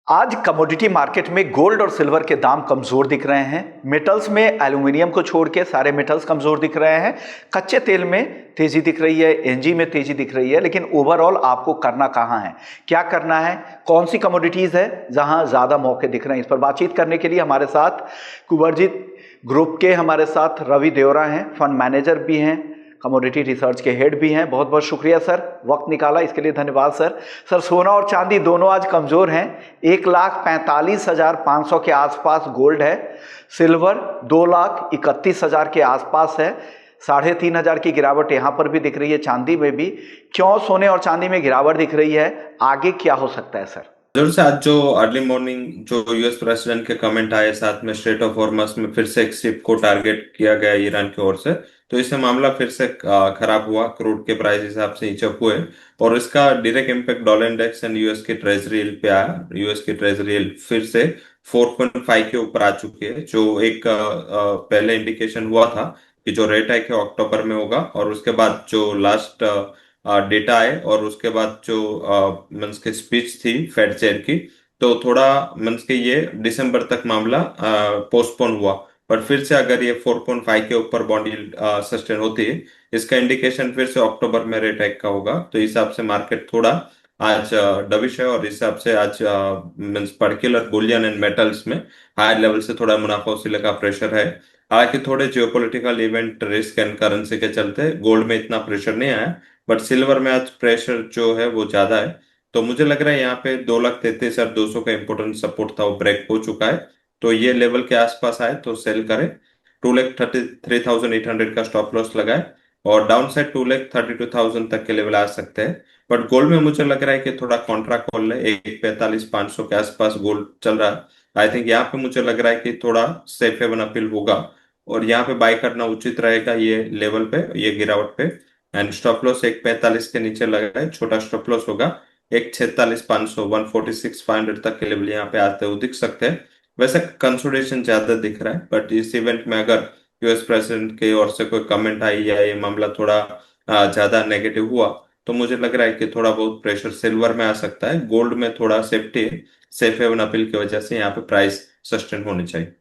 आज commodity market में gold और सिल्वर के दाम कमजोर दिख रहे हैं। मेटल्स में एल्यूमिनियम को छोड़ के सारे मेटल्स कमजोर दिख रहे हैं। कच्चे तेल में तेजी दिख रही है, एनजी में तेजी दिख रही है। लेकिन ओवरऑल आपको करना कहाँ है, क्या करना है, कौन सी कमोडिटीज है जहां ज्यादा मौके दिख रहे हैं, इस पर बातचीत करने के लिए हमारे साथ कुंवरजीत ग्रुप के हमारे साथ रवि देवरा हैं, फंड मैनेजर भी हैं, कमोडिटी रिसर्च के हेड भी हैं। बहुत बहुत शुक्रिया सर, वक्त निकाला इसके लिए धन्यवाद सर। सर, सोना और चांदी दोनों आज कमज़ोर हैं। 1,45,500 के आसपास गोल्ड है, सिल्वर 2,31,000 के आसपास है। 3,500 की गिरावट यहाँ पर भी दिख रही है, चांदी में भी। क्यों सोने और चांदी में गिरावट दिख रही है, आगे क्या हो सकता है सर? जरूर से आज जो अर्ली मॉर्निंग जो यूएस प्रेसिडेंट के कमेंट आए, साथ में स्ट्रेट ऑफ हॉर्मस में फिर से एक शिप को टारगेट किया गया ईरान की ओर से, तो इससे मामला फिर से खराब हुआ। क्रूड के प्राइस हिसाब से नीचे हुए और इसका direct impact dollar index and US की ट्रेजरी यील्ड पे आया। यूएस की ट्रेजरी यील्ड फिर से 4.5 के ऊपर आ चुकी है, जो एक पहले इंडिकेशन हुआ था कि जो रेट है कि अक्टूबर में होगा, और उसके बाद जो लास्ट डेटा आए और उसके बाद जो मीन्स की स्पीच थी फेड चेयर की, तो थोड़ा मीन्स के ये दिसंबर तक मामला पोस्टपोन हुआ। पर फिर से अगर ये 4.5 के ऊपर बॉन्ड यील्ड सस्टेन होती है, इसका इंडिकेशन फिर से अक्टूबर में रेट हाइक का होगा। तो इस हिसाब से मार्केट थोड़ा आज डविश है और इस हिसाब से आज means particular Boolean and metals में हाई लेवल से थोड़ा मुनाफा वसूली का प्रेशर है। हालांकि थोड़े geopolitical event, risk and currency के चलते गोल्ड में इतना प्रेशर नहीं आया, बट सिल्वर में आज प्रेशर जो है वो ज्यादा है। तो मुझे लग रहा है यहाँ पे 2,33,200 का इंपोर्टेंट सपोर्ट था, वो ब्रेक हो चुका है। तो ये लेवल के आसपास आए तो सेल करें। 2,33,800 का स्टॉप लॉस लगाए और डाउन साइड 2,32,000 तक के लेवल आ सकते हैं। बट गोल्ड में मुझे लग रहा है कि थोड़ा कॉन्ट्रा कॉल है, 1,45,500 के आसपास गोल्ड चल रहा है। आई थिंक यहाँ पे मुझे लग रहा है कि थोड़ा सेफ हेवन अपील होगा और यहाँ पे बाय करना उचित रहेगा ये लेवल पे, ये गिरावट पे। एंड स्टॉप लॉस 1,45 के नीचे लगा है, छोटा स्टॉप लॉस होगा 1,46,500, 146,500 तक के लेवल यहाँ पे आते हुए दिख सकते हैं। वैसे कंसोलिडेशन ज्यादा दिख रहा है, बट इस इवेंट में अगर यूएस प्रेसिडेंट की ओर से कोई कमेंट आई या ये मामला थोड़ा ज्यादा नेगेटिव हुआ, तो मुझे लग रहा है कि थोड़ा बहुत प्रेशर सिल्वर में आ सकता है। गोल्ड में थोड़ा सेफ्टी है, सेफ हेवन अपील की वजह से यहाँ पे प्राइस सस्टेन होनी चाहिए।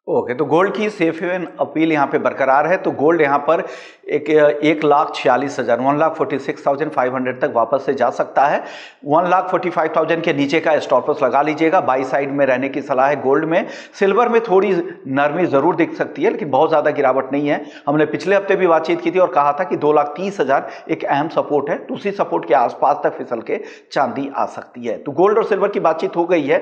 ओके, तो गोल्ड की सेफ हेवन अपील यहाँ पे बरकरार है। तो गोल्ड यहाँ पर 1,46,000 1,46,500 तक वापस से जा सकता है। 1,45,000 के नीचे का स्टॉप लॉस लगा लीजिएगा, बाई साइड में रहने की सलाह है गोल्ड में। सिल्वर में थोड़ी नरमी जरूर दिख सकती है, लेकिन बहुत ज्यादा गिरावट नहीं है। हमने पिछले हफ्ते भी बातचीत की थी और कहा था कि 2,30,000 एक अहम सपोर्ट है, तो उसी सपोर्ट के आसपास तक फिसल के चांदी आ सकती है। तो गोल्ड और सिल्वर की बातचीत हो गई है।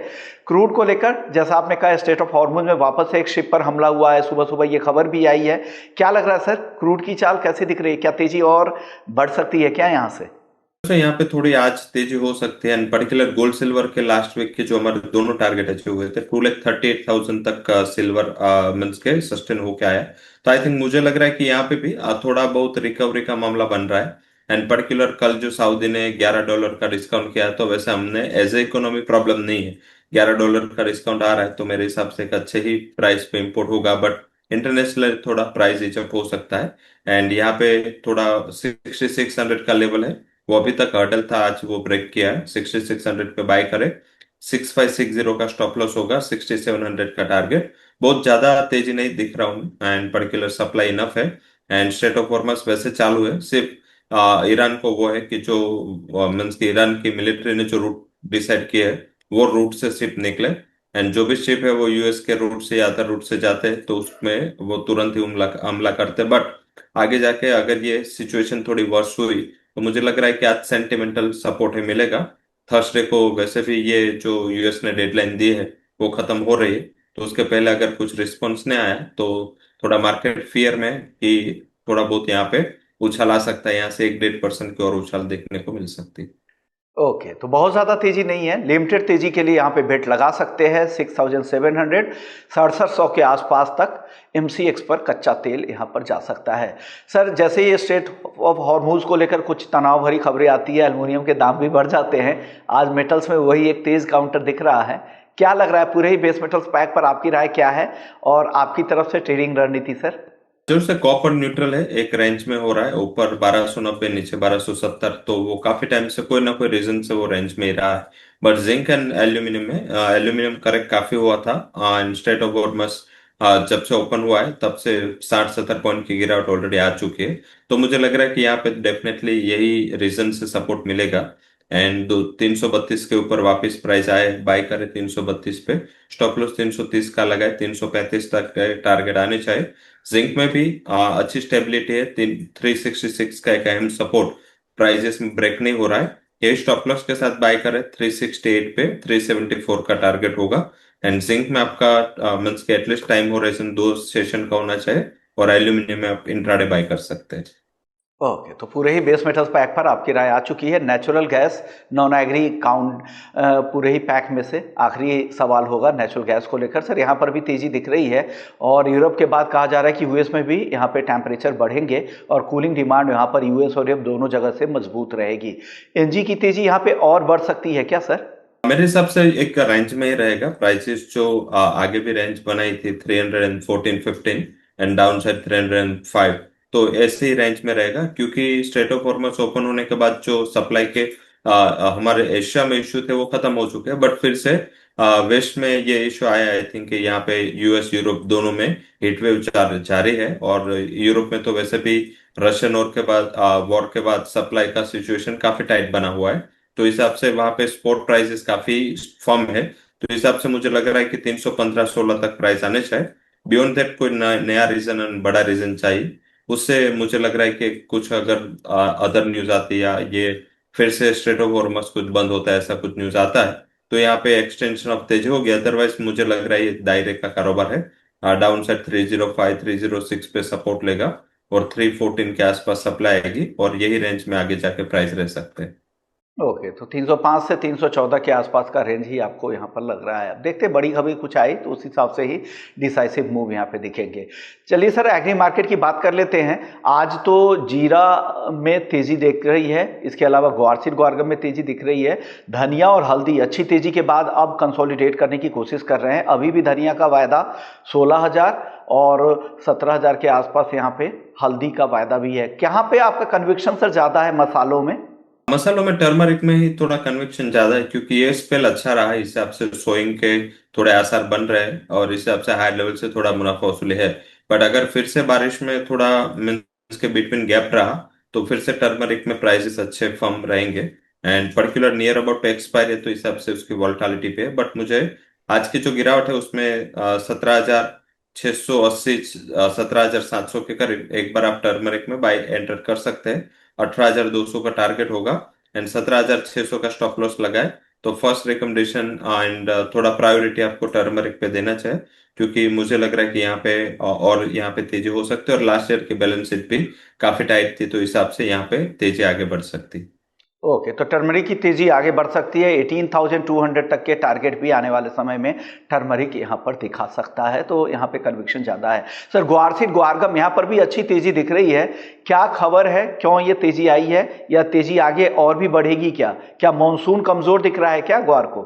क्रूड को लेकर जैसा आपने कहा, स्ट्रेट ऑफ हॉर्मुज में वापस से एक शिप पर हमला हुआ है, सुबह सुबह ये खबर भी आई है। क्या लग रहा है सर, क्रूड की चाल कैसे दिख रही है, क्या तेजी और बढ़ सकती है क्या यहाँ से? तो यहाँ पे थोड़ी आज तेजी हो सकती है। एंड पर्टिकुलर गोल्ड सिल्वर के लास्ट वीक के जो हमारे दोनों टारगेट अचीव हुए थे, 2,38,000 तक का सिल्वर मीन्स के सस्टेन होके आया है। तो आई थिंक मुझे लग रहा है कि यहाँ पे भी थोड़ा बहुत रिकवरी का मामला बन रहा है। एंड पर्टिकुलर कल जो सऊदी ने $11 का डिस्काउंट किया, तो वैसे हमने एज ए इकोनॉमी प्रॉब्लम नहीं है। $11 का डिस्काउंट आ रहा है तो मेरे हिसाब से एक अच्छे ही प्राइस पे इंपोर्ट होगा, बट इंटरनेशनल थोड़ा प्राइस इचअप हो सकता है। एंड यहाँ पे थोड़ा 6,600 का लेवल है, वो अभी तक हर्डल था, आज वो ब्रेक किया है। 6,600 पे बाय करे। 6,560 का स्टॉप लॉस होगा, 6,700 का टारगेट। बहुत ज्यादा तेजी नहीं दिख रहा हूँ एंड पर्टिकुलर सप्लाई इनफ है। एंड स्ट्रेट ऑफ हॉर्मस वैसे चालू है, सिर्फ ईरान को वो है कि जो मीन्स की ईरान की मिलिट्री ने जो रूट डिसाइड किया है वो रूट से शिप निकले। एंड जो भी शिप है वो यूएस के रूट से या अदर रूट से जाते हैं तो उसमें वो तुरंत ही हमला करते। बट आगे जाके अगर ये सिचुएशन थोड़ी वर्स हुई, तो मुझे लग रहा है कि आज सेंटिमेंटल सपोर्ट ही मिलेगा। थर्सडे को वैसे भी ये जो यूएस ने डेडलाइन दी है वो खत्म हो रही है, तो उसके पहले अगर कुछ रिस्पॉन्स नहीं आया तो थोड़ा मार्केट फियर में कि थोड़ा बहुत यहाँ पे उछाल आ सकता है। यहाँ से 1-1.5% की और उछाल देखने को मिल सकती है। ओके, तो बहुत ज़्यादा तेजी नहीं है, लिमिटेड तेजी के लिए यहाँ पे बेट लगा सकते हैं। 6,700 6700 के आसपास तक MCX पर कच्चा तेल यहाँ पर जा सकता है। सर, जैसे ये स्ट्रेट ऑफ हॉर्मुज को लेकर कुछ तनाव भरी खबरें आती है, एल्युमिनियम के दाम भी बढ़ जाते हैं। आज मेटल्स में वही एक तेज काउंटर दिख रहा है। क्या लग रहा है पूरे ही बेस मेटल्स पैक पर, आपकी राय क्या है और आपकी तरफ से ट्रेडिंग रणनीति सर? जो से कॉपर न्यूट्रल है, एक रेंज में हो रहा है, ऊपर 1,290, नीचे 1,270। तो वो काफी टाइम से कोई ना कोई रीजन से वो रेंज में ही रहा है। बट जिंक एंड एल्यूमिनियम में एल्यूमिनियम करेक्ट काफी हुआ था एंड स्ट्रेट ऑफ बोर्डमस जब से ओपन हुआ है तब से 60-70 पॉइंट की गिरावट ऑलरेडी आ चुकी है। तो मुझे लग रहा है कि यहाँ पे डेफिनेटली यही रीजन से सपोर्ट मिलेगा एंड 332 के ऊपर वापस प्राइस आए, बाय करे 332 पे, स्टॉप लॉस 330 का लगाए, 335 तक टारगेट आने चाहिए। जिंक में भी अच्छी स्टेबिलिटी है, 366 का एक अहम सपोर्ट प्राइजेस में ब्रेक नहीं हो रहा है। ये स्टॉप लॉस के साथ बाय करें 368 पे, 374 का टारगेट होगा। एंड जिंक में आपका मीन्स के एटलीस्ट टाइम होराइजन 2 सेशन का होना चाहिए, और एल्यूमिनियम में आप इंट्राडे बाय कर सकते हैं। ओके, तो पूरे ही बेस मेटल्स पैक पर आपकी राय आ चुकी है। Natural gas, non agree count, पूरे ही पैक में से आखिरी सवाल होगा नेचुरल गैस को लेकर। सर यहाँ पर भी तेजी दिख रही है और यूरोप के बाद कहा जा रहा है कि यूएस में भी यहाँ पे टेम्परेचर बढ़ेंगे और कूलिंग डिमांड यहाँ पर यूएस और यूरोप दोनों जगह से मजबूत रहेगी। एनजी की तेजी यहाँ पे और बढ़ सकती है क्या सर? मेरे हिसाब से एक रेंज में ही रहेगा प्राइसेस, जो आगे भी रेंज बनाई थी 314-15 एंड डाउन साइड 305, तो ऐसे ही रेंज में रहेगा, क्योंकि स्ट्रेट ऑफ हॉर्मस ओपन होने के बाद जो सप्लाई के हमारे एशिया में इश्यू थे वो खत्म हो चुके हैं, बट फिर से वेस्ट में ये इशू आया। आई थिंक यहाँ पे यूएस यूरोप दोनों में हीट वेव जारी है, और यूरोप में तो वैसे भी रशियन वॉर के बाद सप्लाई का सिचुएशन काफी टाइट बना हुआ है। तो इस हिसाब से वहां पे स्पॉट प्राइसेस काफी फर्म है। तो इस हिसाब से मुझे लग रहा है कि 315-16 तक प्राइस आने चाहिए। बियॉन्ड दैट कोई नया रीजन एंड बड़ा रीजन चाहिए, उससे मुझे लग रहा है कि कुछ अगर अदर न्यूज आती है, या ये फिर से स्ट्रेट ऑफ हॉर्मस कुछ बंद होता है, ऐसा कुछ न्यूज आता है, तो यहाँ पे एक्सटेंशन ऑफ तेजी होगी। अदरवाइज मुझे लग रहा है ये दायरे का कारोबार है। डाउन साइड 305-306 पे सपोर्ट लेगा, और 314 के आसपास सप्लाई आएगी, और यही रेंज में आगे जाके प्राइस रह सकते हैं। ओके, तो 305 से 314 के आसपास का रेंज ही आपको यहाँ पर लग रहा है। अब देखते हैं बड़ी खबरी कुछ आई तो उस हिसाब से ही डिसाइसिव मूव यहाँ पे दिखेंगे। चलिए सर, एग्री मार्केट की बात कर लेते हैं। आज तो जीरा में तेजी दिख रही है, इसके अलावा ग्वारसीड ग्वारगम में तेजी दिख रही है। धनिया और हल्दी अच्छी तेजी के बाद अब कंसोलिडेट करने की कोशिश कर रहे हैं। अभी भी धनिया का वायदा 16,000 और 17,000 के आसपास यहाँ पे हल्दी का वायदा भी है। कहाँ पे आपका कन्विक्शन सर ज्यादा है मसालों में? मसालों में टर्मरिक में ही थोड़ा कन्विक्शन ज्यादा है, क्योंकि ये स्पेल अच्छा रहा है, इस हिसाब से सोइंग के थोड़े आसार बन रहे हैं, और इस हिसाब से हाई लेवल से थोड़ा मुनाफा वसूली है। बट अगर फिर से बारिश में थोड़ा मीन्स के बिटवीन गैप रहा, तो फिर से टर्मरिक में प्राइसेस अच्छे फर्म रहेंगे। And particular near about expire है, तो इस हिसाब से उसकी वॉल्टालिटी पे है। बट मुझे आज की जो गिरावट है उसमें 17,680, 17,700 के करीब एक बार आप टर्मरिक में बाय एंटर कर सकते हैं। 18,200 का टारगेट होगा, एंड 17,600 का स्टॉप लॉस लगाए। तो फर्स्ट रिकमेंडेशन एंड थोड़ा प्रायोरिटी आपको टर्मरिक पे देना चाहिए, क्योंकि मुझे लग रहा है कि यहाँ पे और यहाँ पे तेजी हो सकती है, और लास्ट ईयर की बैलेंस शीट भी काफी टाइट थी, तो इस हिसाब से यहाँ पे तेजी आगे बढ़ सकती। ओके, तो टर्मरिक की तेजी आगे बढ़ सकती है। 18,200 तक के टारगेट भी आने वाले समय में टर्मरिक यहाँ पर दिखा सकता है, तो यहाँ पे कन्विक्शन ज़्यादा है। सर, ग्वारसीड ग्वारगम यहाँ पर भी अच्छी तेजी दिख रही है। क्या खबर है, क्यों ये तेजी आई है, या तेजी आगे और भी बढ़ेगी क्या? क्या मानसून कमजोर दिख रहा है क्या ग्वार को?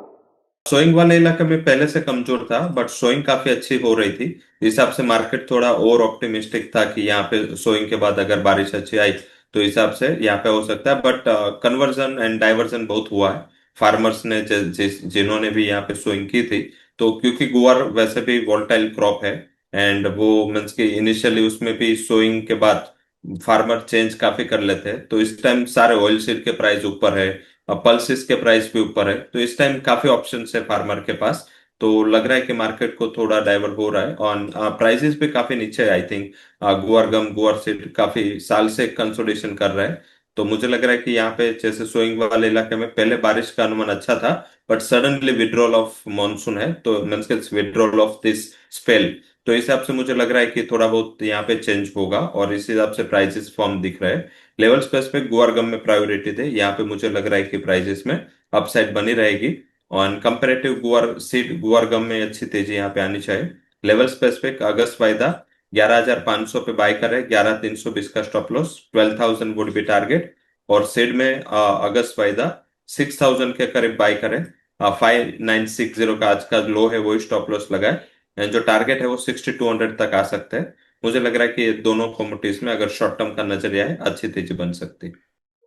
सोइंग वाले इलाके में पहले से कमजोर था, बट सोइंग काफी अच्छी हो रही थी। इस हिसाब से मार्केट थोड़ा और ऑप्टिमिस्टिक था कि यहाँ पे सोइंग के बाद अगर बारिश अच्छी आई तो इस हिसाब से यहाँ पे हो सकता है। बट कन्वर्जन एंड डाइवर्जन बहुत हुआ है फार्मर्स ने, जिन्होंने भी यहाँ पे सोइंग की थी। तो क्योंकि गुआर वैसे भी वोल्टाइल क्रॉप है, एंड वो मीन्स कि इनिशियली उसमें भी सोइंग के बाद फार्मर चेंज काफी कर लेते हैं, तो इस टाइम सारे ऑयल सीड के प्राइस ऊपर है, पल्सेस के प्राइस भी ऊपर है, तो इस टाइम काफी ऑप्शन है फार्मर के पास। तो लग रहा है कि मार्केट को थोड़ा डाइवर्ट हो रहा है, और प्राइसेस भी काफी नीचे है। आई थिंक गुआर गम, गुआर सीड काफी साल से कंसोलिडेशन कर रहा है। तो मुझे लग रहा है कि यहाँ पे जैसे सोइंग वाले इलाके में पहले बारिश का अनुमान अच्छा था, but suddenly withdrawal of monsoon है, तो means withdrawal of this spell. तो इस हिसाब से मुझे लग रहा है कि थोड़ा बहुत यहाँ पे चेंज होगा, और इस हिसाब से प्राइसेस फॉर्म दिख रहे हैं। लेवल स्पेस पे गुआर गम में प्रायोरिटी दे, यहाँ पे मुझे लग रहा है कि प्राइसेस में अपसाइड बनी रहेगी, और कंपेरेटिव गुआर सीड गुआर गम में अच्छी तेजी यहाँ पे आनी चाहिए। लेवल स्पेस पे अगस्त वायदा 11,500 पे बाय करे, 11,320 का stop loss, 12,000 would be target. और सीड में अगस्त वायदा 6,000 के करीब बाय करे, 5,960 का आज का लो है, वही स्टॉप लॉस लगाए, एंड जो टारगेट है वो 6,200 तक आ सकते हैं। मुझे लग रहा है कि ये दोनों कमोडिटीज में अगर शॉर्ट टर्म का नजरिया है, अच्छी तेजी बन सकती है।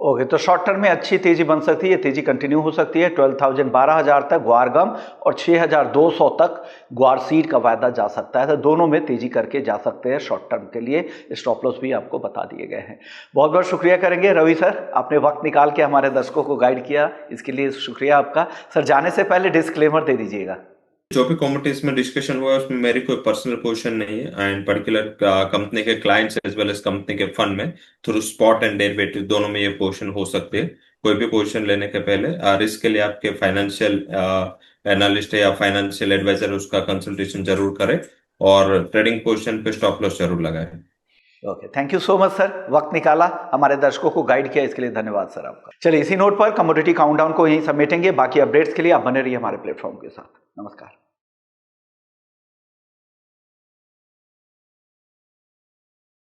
ओके, तो शॉर्ट टर्म में अच्छी तेजी बन सकती है, तेजी कंटिन्यू हो सकती है 12,000 12,000 तक ग्वार गम और 6,200 तक ग्वार सीड का वायदा जा सकता है। तो दोनों में तेजी करके जा सकते हैं शॉर्ट टर्म के लिए। स्टॉप लॉस भी आपको बता दिए गए हैं। बहुत बहुत शुक्रिया करेंगे रवि सर, आपने वक्त निकाल के हमारे दर्शकों को गाइड किया, इसके लिए शुक्रिया आपका। सर जाने से पहले डिस्क्लेमर दे दीजिएगा। जो भी कमोडिटीज में डिस्कशन हुआ है उसमें मेरी कोई पर्सनल पोजीशन नहीं है एंड पर्टिकुलर कंपनी के clients as well as company के फंड में थ्रू स्पॉट एंड डेरिवेटिव दोनों में ये पोजीशन हो सकती है। कोई भी पोजीशन लेने के पहले रिस्क के लिए आपके फाइनेंशियल एनालिस्ट या फाइनेंशियल एडवाइजर उसका कंसल्टेशन जरूर करें और ट्रेडिंग पोजीशन पे स्टॉप लॉस जरूर लगाएं। Okay, thank you so much sir, वक्त निकाला, हमारे दर्शकों को गाइड किया, इसके लिए धन्यवाद सर आपका। चलिए इसी नोट पर कमोडिटी काउंटडाउन को यहीं समेटेंगे। बाकी अपडेट्स के लिए आप बने रहिए हमारे प्लेटफॉर्म के साथ। नमस्कार।